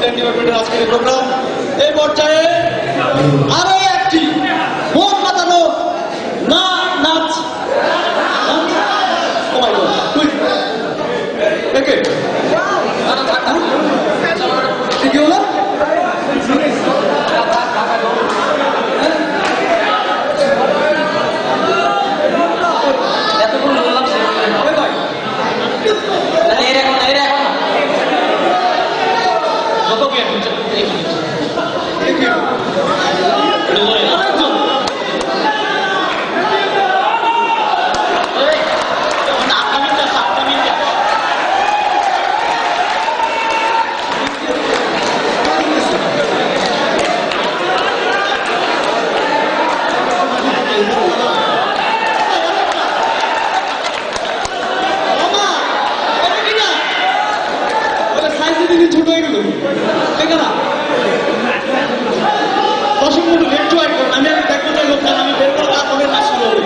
Design ডিপার্টমেন্টের আজকের programme এই পর্যায়ে আরো একটি মন মাতানো না নাচ কি হলো ছোট হয়ে গেল ঠিক না দর্শক বন্ধু একটু আমি দেখতে চাই লোক আমি বের করে তারপরে নাচ শুরু হবে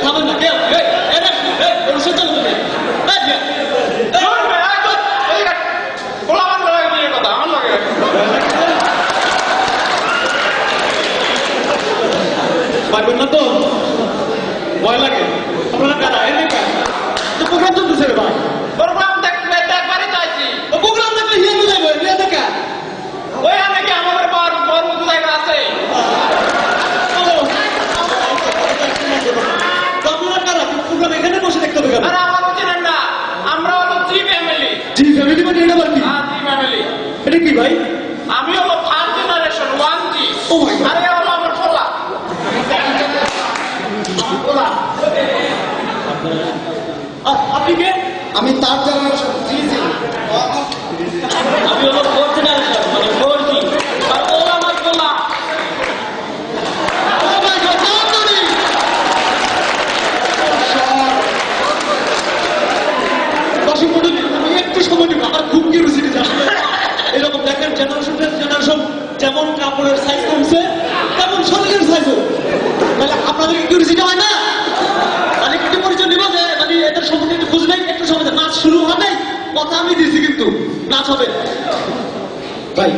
থামেন না কেউ পারবেন না তো ভয় লাগে আপনারা কারা এনে প্রোগ্রাম চলতেছে রে ভাই প্রোগ্রাম দেখতে একবারই চাইছি প্রোগ্রাম দেখলে হিয়া তো যাইব হিয়া দেখা ওই আমি কি আমাদের বড় বড় জায়গা আছে আপনারা কারা প্রোগ্রাম এখানে বসে দেখতে হবে আরে আমার চিনেন না আমরা হলো জি ফ্যামিলি মানে এটা আবার কি হ্যাঁ জি ফ্যামিলি এটা কি ভাই আমি হলো first generation 1G O my god আরে হলো আমার ফলা আপনি কে আমি তার জেনারেশন জি জি আমি হলো 4th জেনারেশন মানে 4G আর ও আমার ফলা একটু সময় দিব আমার খুব কিউরিওসিটি আসলে এরকম দেখেন জেনারেশন যেমন কাপড়ের সাইজ কমছে তেমন শরীরের সাইজও তাহলে আপনাদের কিউরিওসিটি হয় না মানে একটু পরিচয় নিব যে মানে এদের সম্পর্কে একটু খোঁজ নেই একটু সময় নাচ শুরু হবে কথা আমি দিয়েছি কিন্তু নাচ হবে ভাই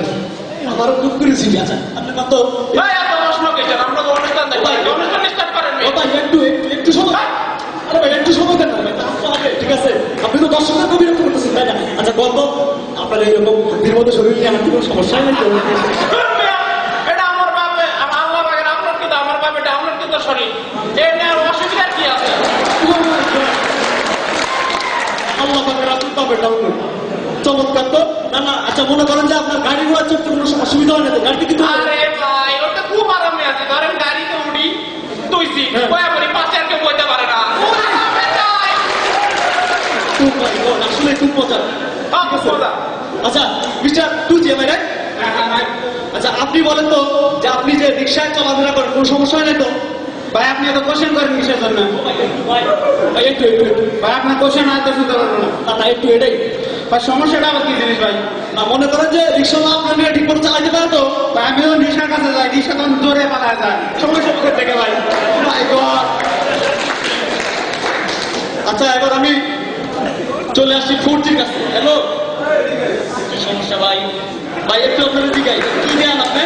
আমারও খুব কিউরিওসিটি আছে আপনি কত ভাই এত প্রশ্ন কেন আমরা তো অনুষ্ঠান দেখি অনুষ্ঠান স্টার্ট করেন ভাই একটু সময় আরে ভাই একটু সময় দেন না ভাই নাচতে হবে ঠিক আছে আপনি তো দর্শকদের খুব বিরক্ত করতেছেন তাই না আচ্ছা গল্প আপনার এইরকম গভীর মধ্যে শরীর নিয়ে হাঁটতে কোনো সমস্যা নেই তো এটা আমার বাপে আল্লাহ পাকের আপনার কিন্তু আমার বাপে এটা আপনার কিন্তু শরীর এর নিয়ে অসুবিধা কি আছে আল্লাহ পাকের আপনি তবে ডাউনলোড চমৎকার তো না না আচ্ছা মনে করেন যে আপনার গাড়ি ঘোড়া চড়তে কোনো অসুবিধা হয় না তো গাড়িতে কিন্তু আরে ভাই ওটা খুব আরামে আছে ধরেন গাড়িতে উঠি তুই সিট বয়া করি পাশে আর কেউ বইতে পারে না আসলে খুব মজা আচ্ছা মিস্টার টু জি ভাই আচ্ছা আপনি বলেন তো যে আপনি যে রিক্সায় চলাফেরা করেন কোনো সমস্যা হয় না তো ভাই আপনি এত কোশ্চেন করেন কিসের জন্য ভাই একটু ভাই আপনার কোশ্চেন হয়তো শুনতে পারবো না না একটু এটাই ভাই সমস্যাটা আবার কি জিনিস ভাই না মনে করেন যে রিক্সাওয়ালা আপনার নিয়ে ঠিক করে চালাইতে পারে তো ভাই আমিও রিক্সার কাছে যাই রিক্সা তখন জোরে পালা যায় সমস্যা কোথা থেকে ভাই মাই গড আচ্ছা এবার আমি চলে আসছি 4G কাছে হ্যালো কি সমস্যা ভাই ভাই একটু আপনাদের দিকে কি দেন আপনি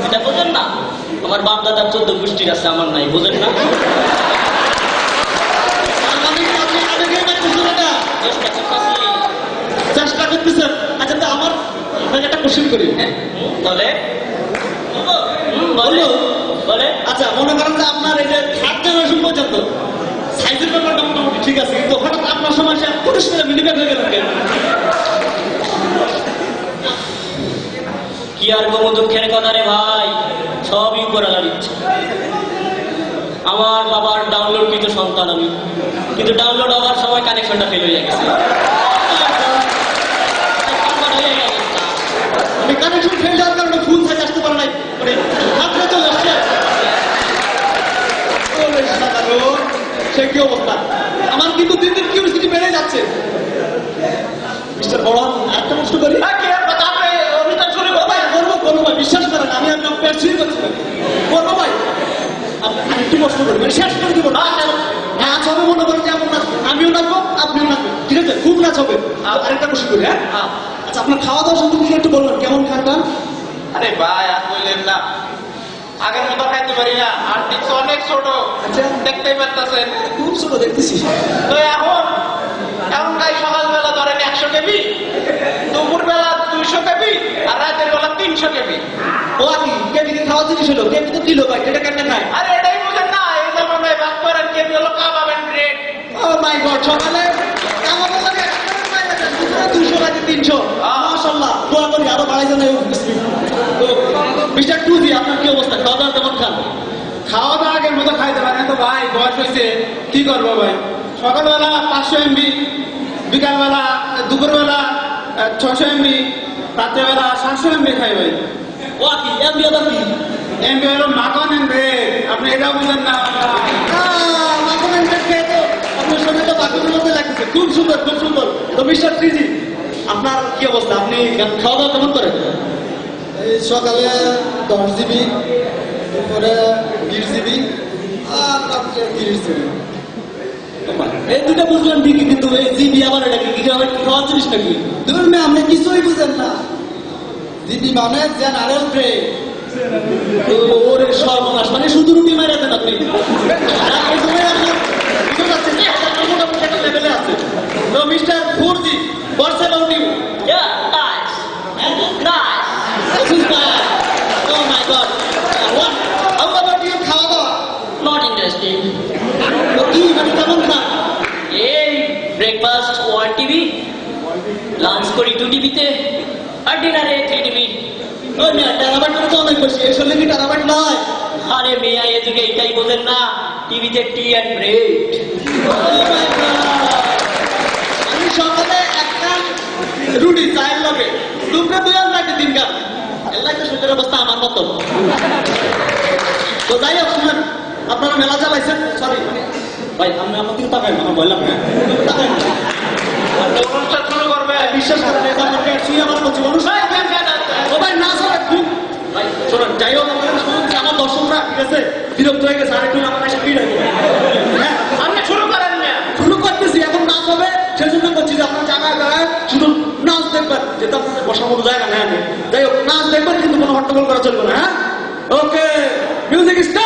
এটা বোঝেন না আমার বাপ দাদার 14 গোষ্ঠীর আছে আমার নাই বোঝেন না চেষ্টা করতেছেন আচ্ছা তো আমার একটা কোশ্চেন করি বলে বলো বলে আচ্ছা মনে করেন যে আপনার এই যে থার্ড জেনারেশন পর্যন্ত সাইজের ব্যাপারটা মোটামুটি ঠিক আছে কিন্তু হঠাৎ আপনার সময় সে পুরুষ মেয়ে মিলিব্যাগ হয়ে গেলেন কেন কি আর কোনো দুঃখের কথা রে ভাই সবই উপরালার ইচ্ছে আমার বাবার ডাউনলোড কৃত সন্তান আমি কিন্তু ডাউনলোড হওয়ার সময় কানেকশনটা ফেল হয়ে গেছে কানেকশন ফেল যাওয়ার কারণে ফুল সাইজ আসতে পারে নাই মানে হাতটা চলে আসছে সে কি অবস্থা আমার কিন্তু দিন দিন কিউরিওসিটি বেড়ে যাচ্ছে মিস্টার বড় একটা প্রশ্ন করি করবো ভাই বিশ্বাস করেন আমি আপনার পেট ছুঁয়ে করছি করবো ভাই একটু প্রশ্ন করি মানে শেষ করে দিব না নাচ হবে মনে করেন যে এমন নাচ আমিও নাচবো আপনিও নাচবেন ঠিক আছে আছে খুব নাচ হবে আরেকটা প্রশ্ন করি হ্যাঁ আচ্ছা আপনার খাওয়া দাওয়া সম্পর্কে একটু বলবেন কেমন খান টান আরে ভাই আর বললেন না আগের মতো খাইতে পারি না আর দেখছি অনেক ছোট আচ্ছা। দেখতেই পারতেছেন খুব ছোট দেখতেছি তো এখন খাই সকালবেলা ধরেন 100 কেবি দুপুর বেলা 200 কেবি আর রাতের বেলা 300 কেবি ও কি কেবি খাওয়া জিনিস হলো কেবি তো কিলো ভাই এটা কেন খায় আরে এটাই বুঝেন না এই জামানায় বাদ করেন কেবি হলো কাবাবেন ব্রেড ও মাই গড সকালে কামাবো লাগে 200 লাগে 300 মাশাআল্লাহ দোয়া করি আরো বাড়াই জানাই তো মিস্টার টুজি আপনার কি অবস্থা খাওয়া দাওয়া কেমন খান খাওয়া দাওয়া আগের মতো খাইতে পারে না তো ভাই বয়স হয়েছে কি করবো ভাই সকালবেলা 500 MB বিকালবেলা দুপুরবেলা 600 MB রাত্রেবেলা 700 MB খাই ভাই ও কি এমবি আবার কি MB হলো মাখন MB আপনি এটাও বুঝেন না মাখনের খেয়ে তো আপনার সঙ্গে তো বাকির মধ্যে লাগছে খুব সুন্দর তো মিস্টার ট্রিজি আপনার কি অবস্থা আপনি খাওয়া দাওয়া কেমন করেন এই সকালে 10 জিবি দুপুরে 20 জিবি আর রাত্রে 30 জিবি এই দুটা বুঝলাম ঠিকই কিন্তু এই জিবি আবার এটা কি আবার খাওয়ার জিনিস নাকি ধরুন না আপনি কিছুই বুঝেন না জিবি মানে জেনারেল ব্রেক ওরে সর্বনাশ মানে শুধু রুটি মারা দেন আপনি আর এই সময় আপনার বুঝতে পারছেন যে আপনার মোটামুটি একটা লেভেলে আছে তো মিস্টার ফোরজি what's about you Yeah, nice. Nice. This is oh my god what how about you খাওয়া দাওয়া Not interesting. তো কি মানে কেমন খান এই ব্রেকফাস্ট 1 টিভি, লাঞ্চ করি 2 টিভিতে, আর ডিনারে 3 টিভি। ওই না টারাবাট তো অনেক বেশি আসলে কি টারাবাট নয় আরে মেয়া এদিকে এটাই বোঝেন না, টিভিতে tea and bread. Oh my God! আমি সকালে একটা রুটি চায়ের লগে দুপুরে 2 আর রাতে 3 কাপ এলাই তো সুন্দর অবস্থা আমার মতো তো যাই হোক শুনেন আপনারা মেলা চালাইছেন সরি ভাই আপনি আমার দিকে তাকাই আমার ভয় লাগে তাকাই অনুষ্ঠান শুরু করবে বিশ্বাস করেন এটা আমাকে শুয়ে আমার কচি মানুষ ও ভাই না স্যার খুব ভাই শোনেন যাই হোক আমাদের শুনছি আমার দর্শকরা ঠিক আছে বিরক্ত হয়ে গেছে আর একটু আমার কাছে ভিড় হবে হ্যাঁ আপনি শুরু করেন না শুরু করতেছি এখন নাচ হবে সেজন্য করছি যে আপনার জায়গায় দাঁড়ায় শুধু নাচ দেখবেন যেটা আপনাদের বসার মতো জায়গা নেই যাই হোক নাচ দেখবেন কিন্তু কোনো হট্টগোল করা চলবে না হ্যাঁ ওকে মিউজিক স্টার্ট